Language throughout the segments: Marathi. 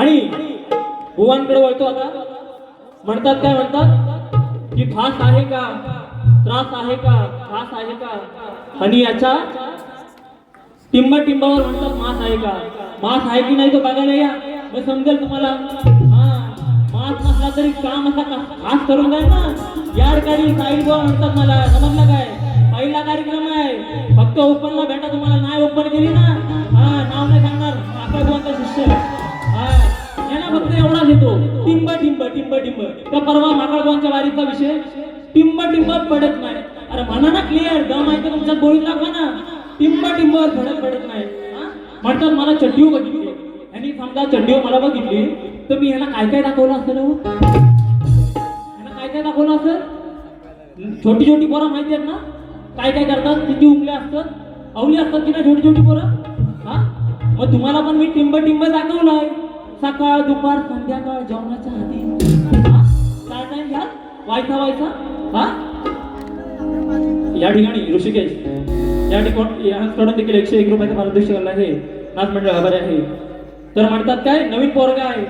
आणि बुवांकडे वळतो आता. म्हणतात काय म्हणतात की फास आहे का, त्रास आहे का, फास आहे का, आणि याच्या टिंबावर म्हणतात मास आहे का. मास आहे की नाही तो बघायला या, मग समजेल तुम्हाला. मास नसला तरी काम असा खास करून जाईल ना. या ठिकाणी साईड बुवा म्हणतात मला, समजलं काय. पहिला कार्यक्रम आहे, फक्त ओपनला भेटा तुम्हाला. नाही ओपन केली ना, नाव नाही सांगणार, माकड बुवांचा शिष्य. यांना फक्त एवढाच येतो, टिंब टिंब टिंब टिंब. त्या परवा माकड बुवांच्या वारीचा विषय, टिंब टिंब पडत नाही. अरे म्हणा ना क्लिअर, दम आहे तर तुमच्यात बोलून दाखवा ना. टिंब टिंबावर पडत नाही. म्हणतात मला चड्डीव बघितली, आणि समजा चड्डीव मला बघितली तर मी यांना काय काय दाखवलं असेल. यांना काय काय दाखवलं असेल. छोटी छोटी पोरं माहिती आहेत ना काय काय करतात, किती उमले असतात, अवली असतात की ना छोटी छोटी पोरं. मग तुम्हाला पण मी टिंब टिंब दाखवलंय. सकाळ दुपार संध्याकाळ जेवणाच्या आधी काय टाइम घ्या व्हायचा. या ठिकाणी ऋषिकेश या ठिकाणी यांकडून देखील 101 रुपयाचा पारितोषिक आहे. नाच मंडळ आभारी आहे. तर म्हणतात काय, नवीन पोरगा आहे,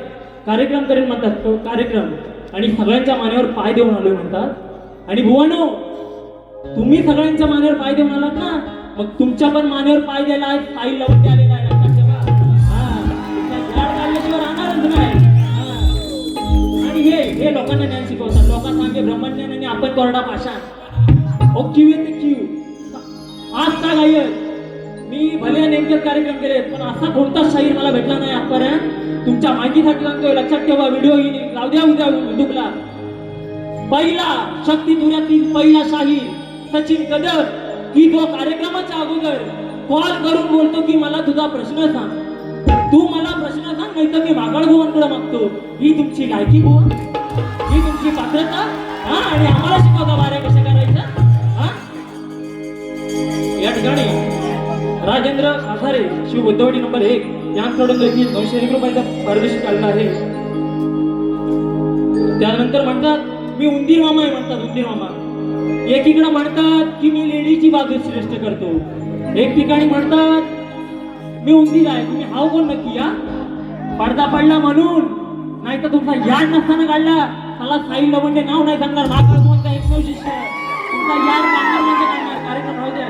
कार्यक्रम करेन म्हणतात. तो कार्यक्रम आणि सगळ्यांच्या मानेवर पाय देऊन आलोय म्हणतात. आणि बुवानो, तुम्ही सगळ्यांच्या मानेवर पाय देऊन आलात ना, मग तुमच्या पण मानेवर पाय द्यायला आहे साई लवटे आलेला आहे. लक्षात ठेवा. झाड काढल्याशिवाय राहणारच नाही. आणि हे लोकांना ज्ञान शिकवतात. लोकांना सांगे ब्रह्मज्ञान आणि आपण कोरडा पाषाण. ओके ते क्यू आज का गायक मी भले नेमकेच कार्यक्रम केले, पण असा कोणताच शाहीर मला भेटला नाही आजपर्यंत. तुमच्या माहितीसाठी सांगतोय, लक्षात ठेवा. व्हिडिओ लावू द्या उद्या युट्यूबला. पहिला शक्ती दुर्यातील पहिला शाहीर सचिन कदर, की तो कार्यक्रमाच्या अगोदर कॉल करून बोलतो की मला तुझा प्रश्न सांग, तू मला प्रश्न सांग, नाही तर मी माकड बुवांकडे मागतो. ही तुमची लायकी बुवा, ही तुमची पात्रता. आणि आम्हाला शिकवता वाऱ्या कशा करायच्या. या ठिकाणी राजेंद्र आधारे शिव बुद्धवाडी नंबर 1 यांकडून देखील 901 रुपयाचा पारितोषिक आलेला आहे. त्यानंतर म्हणतात मी उंदीर मामा आहे म्हणतात. उंदीर मामा एकीकडे म्हणतात की मी लेडीची बाजू श्रेष्ठ करतो, एक ठिकाणी म्हणतात मी उंदीर आहे. तुम्ही हाव कोण नक्की. पडदा पडला म्हणून, नाही तर तुमचा याड नसताना काढला. मला साई लवंडे नाव नाही सांगणार. माकड बुवांचा 100 शिष्य तुमचा याड काढणार म्हणजे काढणार. कार्यक्रम राहू द्या.